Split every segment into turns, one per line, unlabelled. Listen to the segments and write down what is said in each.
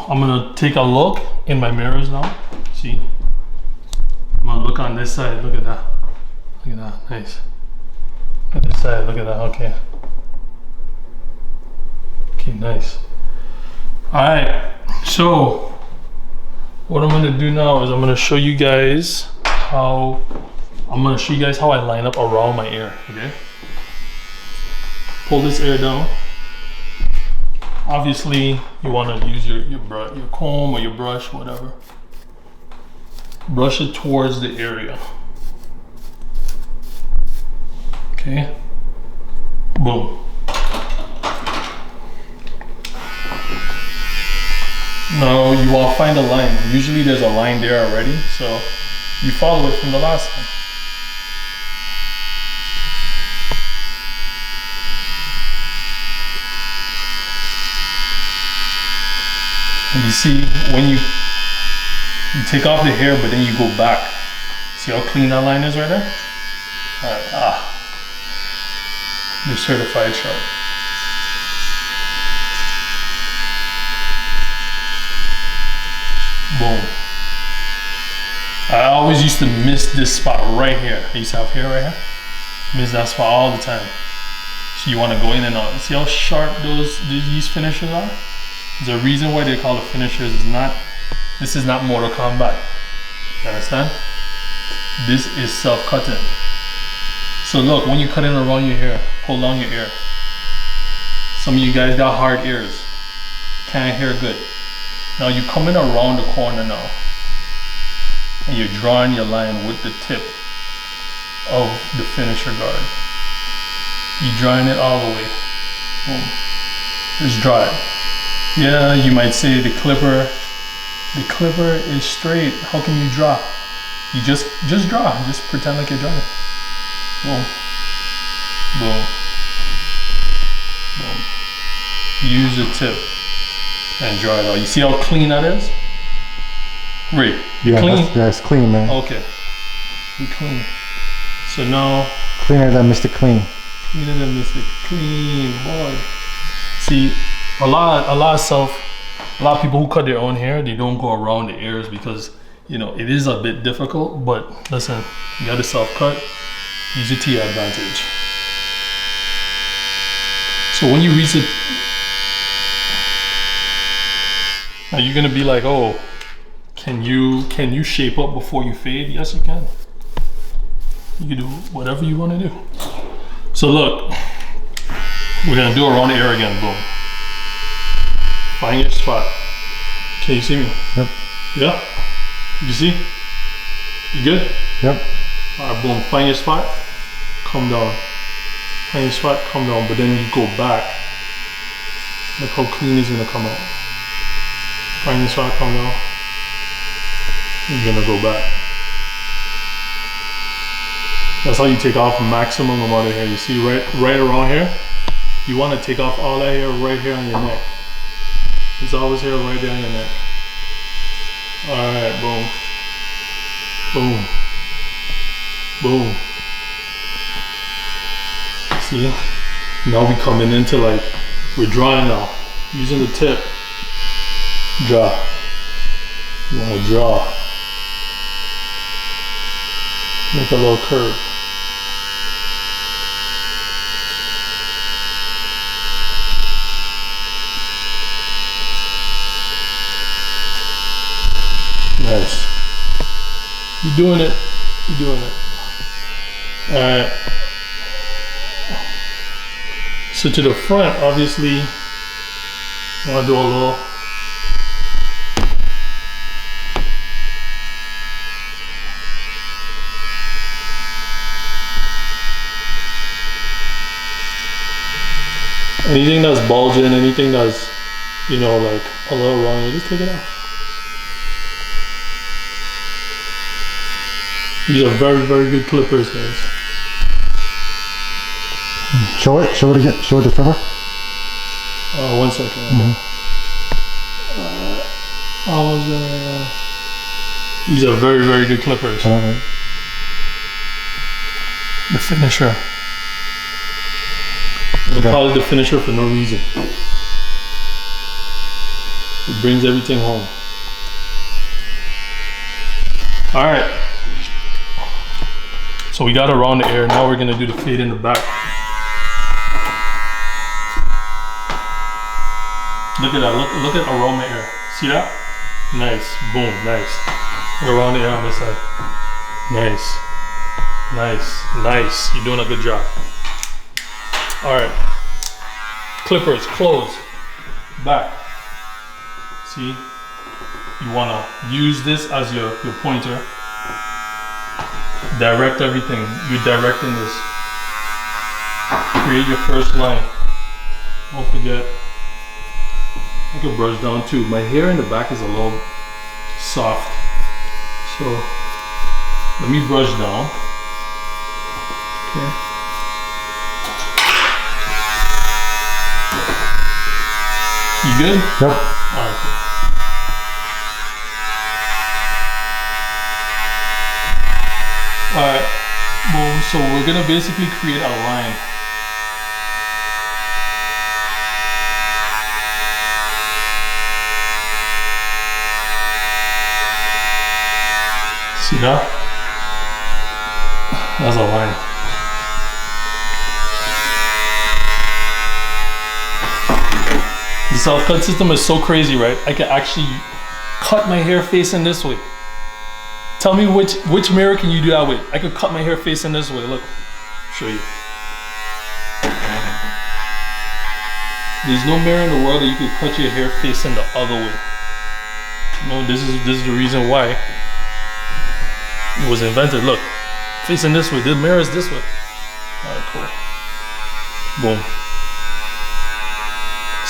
I'm gonna take a look in my mirrors now. See? I'm gonna look on this side. Look at that. Look at that. Nice. Look at this side. Look at that. Okay. Okay, nice. Alright. So what I'm gonna do now is I'm gonna show you guys how I line up around my ear. Okay? Pull this ear down. Obviously, you want to use your comb or your brush, whatever. Brush it towards the area. Okay. Boom. Now you want to find a line. Usually there's a line there already, so you follow it from the last one. And you see, when you take off the hair, but then you go back. See how clean that line is right there? Alright, the certified sharp. Boom. I always used to miss this spot right here. I used to have hair right here. Miss that spot all the time. So you want to go in and out. See how sharp these finishers are? There's a reason why they call it finishers. This is not Mortal Kombat. You understand? This is self-cutting. So look, when you're cutting around your hair, pull down your ear. Some of you guys got hard ears. Can't hear good. Now you're coming around the corner now. And you're drawing your line with the tip of the finisher guard. You're drawing it all the way. Boom. Just draw it. Yeah, you might say the clipper is straight. How can you draw? You just draw. Just pretend like you're drawing. Boom. Boom. Boom. Use the tip and draw it out. You see how clean that is? Ray,
yeah,
clean?
That's clean, man.
Okay. You clean. So now.
Cleaner than Mr. Clean.
Cleaner than Mr. Clean, boy. See, a lot of people who cut their own hair, they don't go around the ears because, you know, it is a bit difficult, but listen, you gotta self-cut, use it to your advantage. So when you reach it, now you're gonna be like, oh, can you shape up before you fade? Yes, you can. You can do whatever you wanna do. So look, we're gonna do around the ear again, boom. Find your spot. Can you see me?
Yep.
Yeah? You see? You good?
Yep.
Alright, boom. Find your spot. Come down. Find your spot, come down. But then you go back. Look how clean it's gonna come out. Find your spot, come down. You're gonna go back. That's how you take off maximum amount of hair. You see right around here? You want to take off all that hair right here on your neck. There's always hair right there on your neck. Alright, boom. Boom. Boom. See? Now we coming into like, we're drawing now. Using the tip. Draw. You want to draw. Make a little curve. Nice. You're doing it. You're doing it. Alright. So to the front, obviously, I want to do a little. Anything that's bulging, anything that's, you know, like a little wrong, you just take it off. These are very, very good clippers, guys.
Show it again. Show it the clipper.
1 second. These are very, very good clippers.
Alright.
The finisher. They call it the finisher for no reason. It brings everything home. All right. So we got around the air. Now we're gonna do the fade in the back. Look at that. Look at aroma air. See that? Nice. Boom. Nice. Look around the air on this side. Nice. Nice. Nice. You're doing a good job. All right. Clippers close. Back. See? You wanna use this as your pointer. Direct everything. You're directing this. Create your first line. Don't forget. I can brush down too. My hair in the back is a little soft. So let me brush down. Okay. You good?
Yep.
Alright, cool. Alright, boom. So we're gonna basically create a line. See that? That's a line. The self-cut system is so crazy, right? I can actually cut my hair facing this way. Tell me which mirror can you do that with? I could cut my hair facing this way. Look, show you. There's no mirror in the world that you could cut your hair facing the other way. No, this is the reason why it was invented. Look, facing this way. The mirror is this way. All right, cool. Boom.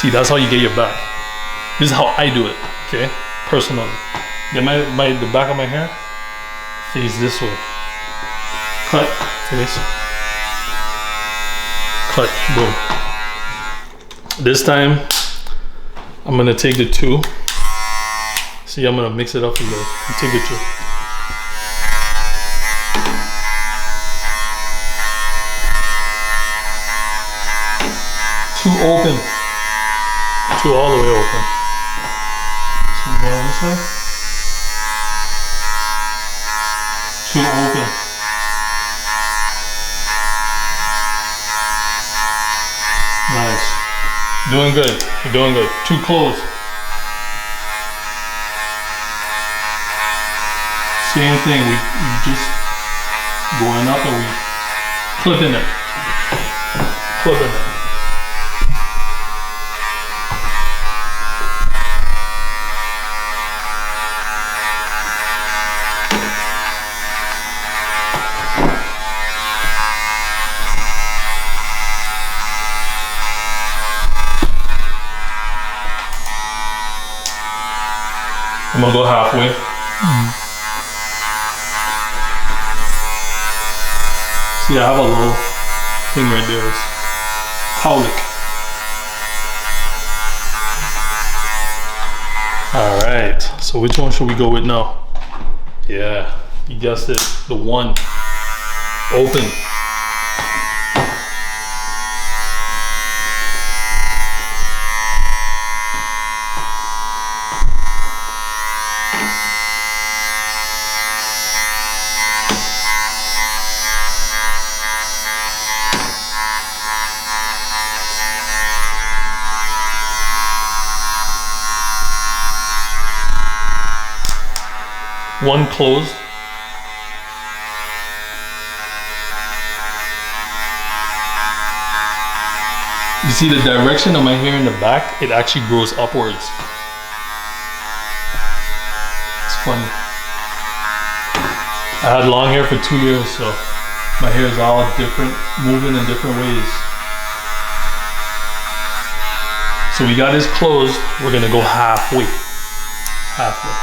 See, that's how you get your back. This is how I do it. Okay, personally. Get the back of my hair. Face this way. Cut. Face. Cut. Boom. This time, I'm gonna take the two. See, I'm gonna mix it up for you guys. Take the two. Two open. Two all the way open. So go on this way. Two open. Nice. Doing good. You're doing good. Two close. Same thing. We just going up and we clipping it. Clipping it. I'm gonna go halfway. See, I have a little thing right there. It's cowlick. All right. So which one should we go with now? Yeah, you guessed it. The one. Open. One closed. You see the direction of my hair in the back, it actually grows upwards. It's funny. I had long hair for 2 years, so my hair is all different, moving in different ways. So we got this closed, we're gonna go halfway. Halfway.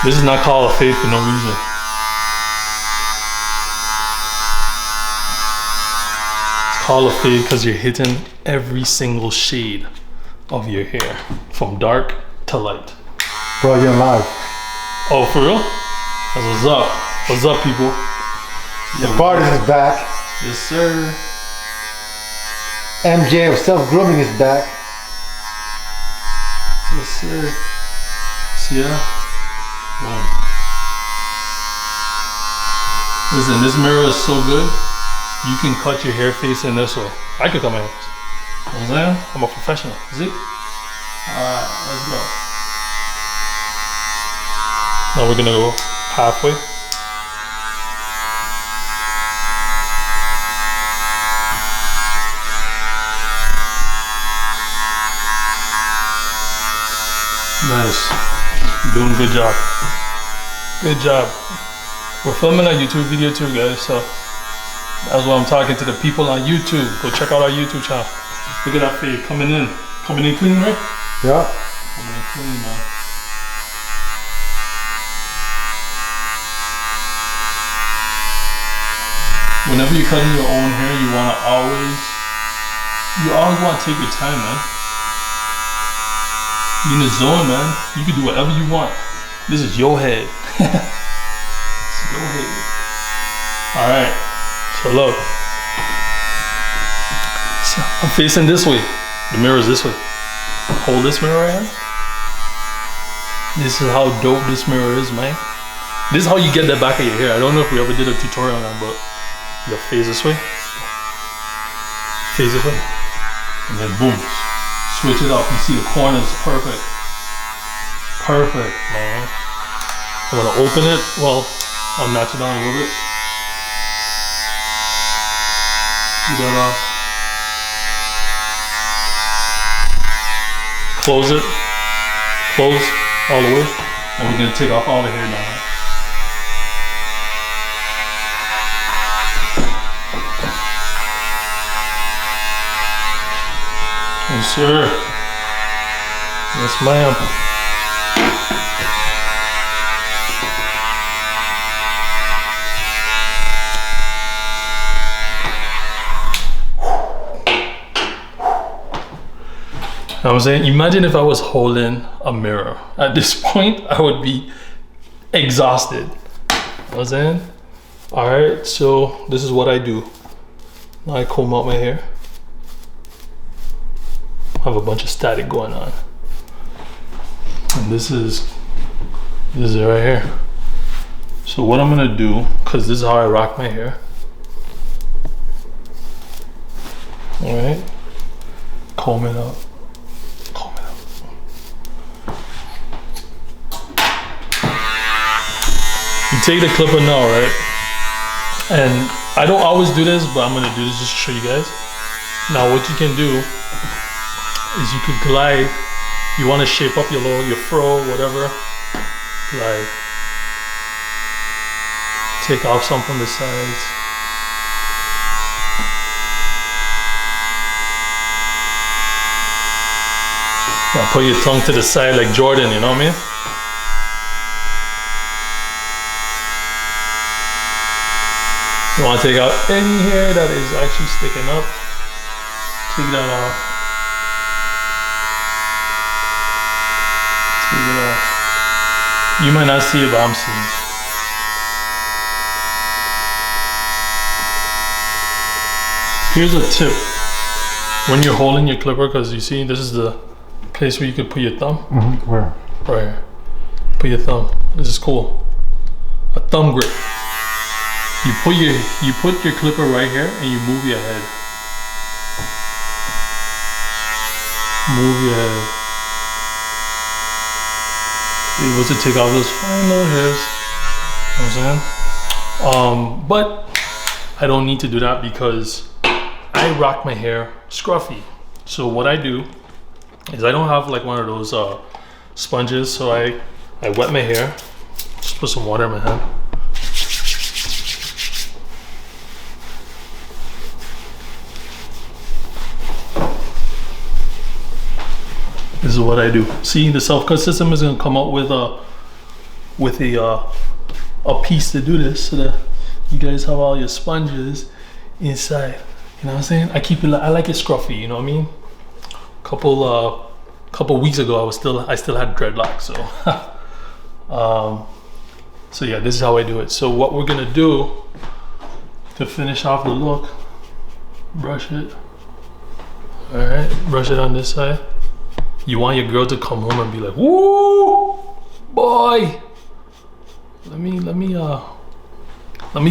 This is not called a fade for no reason. It's called a fade because you're hitting every single shade of your hair, from dark to light.
Bro, you're live.
Oh, for real? That's what's up. What's up, people?
The party is back.
Yes, sir.
MJ of self-grooming is back.
Yes, sir. See ya? Boom. Listen, this mirror is so good, you can cut your hair facing this way. I could cut my hair. You know what I'm saying? I'm a professional. See? Alright, let's go. Now we're gonna go halfway. Nice. You're doing a good job. Good job. We're filming a YouTube video too, guys, so that's why I'm talking to the people on YouTube. Go check out our YouTube channel. Look at that fade coming in. Coming in clean, right?
Yeah.
Coming in clean, man. Whenever you're cutting your own hair, you always want to take your time, man. You're in the zone, man. You can do whatever you want. This is your head. It's your head. Alright. So look. So I'm facing this way. The mirror's this way. Hold this mirror right here. This is how dope this mirror is, man. This is how you get the back of your hair. I don't know if we ever did a tutorial on that, but you gotta face this way. Face this way. And then boom. Switch it up. You see the corners, perfect. Perfect, man. I'm gonna open it. Well, I'll notch it down a little bit. See that off. Close it. Close all the way. And we're gonna take off all the hair now. Yes, sir. Yes, ma'am. You know what I'm saying? Imagine if I was holding a mirror. At this point, I would be exhausted. You know what I'm saying? All right, so this is what I do. I comb out my hair. Have a bunch of static going on. And this is it right here. So what I'm gonna do, cause this is how I rock my hair. All right, comb it out. You take the clipper now, right? And I don't always do this, but I'm gonna do this just to show you guys. Now what you can do is you could glide. You wanna shape up your fro, whatever. Like, take off some from the sides. Now put your tongue to the side like Jordan, you know what I mean? You want to take out any hair that is actually sticking up. Take that off. Take it off. You might not see it, but I'm seeing it. Here's a tip. When you're holding your clipper, because you see, this is the place where you could put your thumb.
Mm-hmm. Where?
Right here. Put your thumb. This is cool. A thumb grip. You put your clipper right here and you move your head. Move your head. You're able to take off those fine little hairs. You know what I'm saying? But I don't need to do that because I rock my hair scruffy. So what I do is I don't have like one of those sponges, so I wet my hair. Just put some water in my hand. This is what I do. See, the self-cut system is gonna come out with a piece to do this, so that you guys have all your sponges inside. You know what I'm saying? I like it scruffy. You know what I mean? Couple weeks ago, I still had dreadlocks. So, so yeah, this is how I do it. So what we're gonna do to finish off the look, brush it. All right, brush it on this side. You want your girl to come home and be like, "Woo, boy! Let me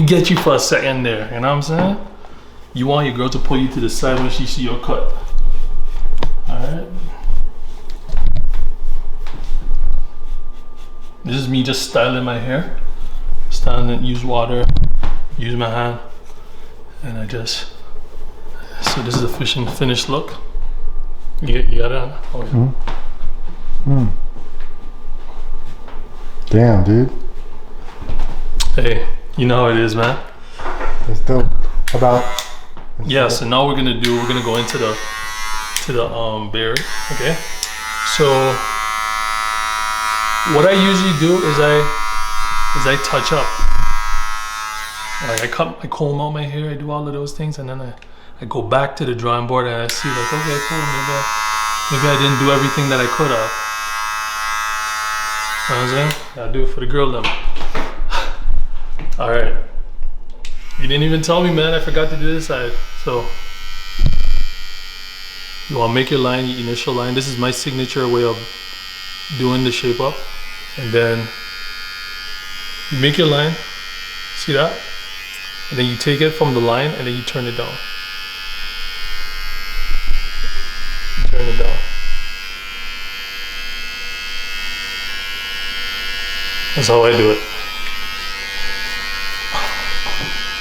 get you for a second there." You know what I'm saying? You want your girl to pull you to the side when she see your cut. All right. This is me just styling my hair. Styling it, use water, use my hand, and I just. So this is the finished look. You got it on? Oh, yeah.
Damn, dude.
Hey, you know how it is, man.
It's still about.
Yeah. So now we're gonna go into the beard. Okay. So what I usually do is I touch up. Like I comb out my hair. I do all of those things, and then I go back to the drawing board and I see like, okay, cool, maybe I didn't do everything that I could have. You know what I'm saying? Gotta do it for the girl then. All right. You didn't even tell me, man. I forgot to do this side. So you wanna make your line, your initial line. This is my signature way of doing the shape up. And then you make your line, see that? And then you take it from the line and then you turn it down. Turn it down. That's how I do it.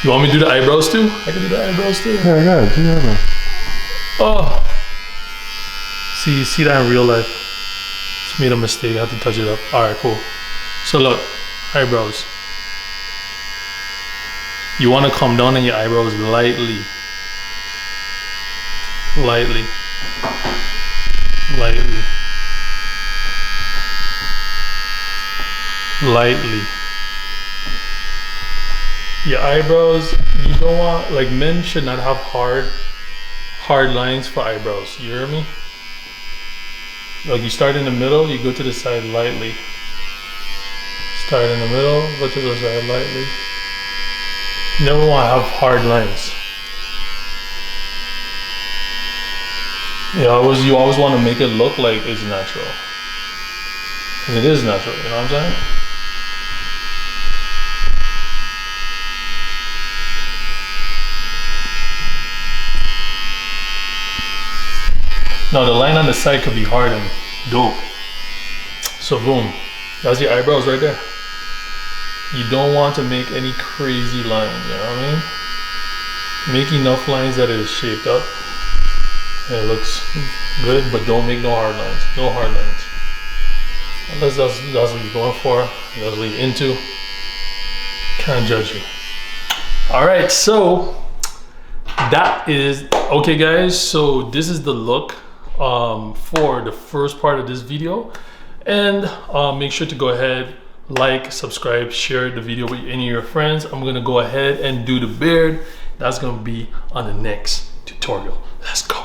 You want me to do the eyebrows too? I can do the eyebrows too.
Yeah, I got it. Do the eyebrows.
Oh. See that in real life. Just made a mistake. I have to touch it up. Alright, cool. So look, eyebrows. You want to come down on your eyebrows lightly. Lightly. Lightly. Lightly. Your eyebrows, you don't want, like, men should not have hard lines for eyebrows. You hear me? Like, you start in the middle, you go to the side lightly. Start in the middle, go to the side lightly. You never want to have hard lines. Yeah, you always want to make it look like it's natural. And it is natural, you know what I'm saying? Now the line on the side could be hard and dope. So boom, that's your eyebrows right there. You don't want to make any crazy lines, you know what I mean? Make enough lines that it is shaped up. And it looks good, but don't make no hard lines. No hard lines. Unless that's what you're going for, that's what you're into. Can't judge you. Alright, so that is okay guys, so this is the look for the first part of this video. And make sure to go ahead, like, subscribe, share the video with any of your friends. I'm gonna go ahead and do the beard. That's gonna be on the next tutorial. Let's go.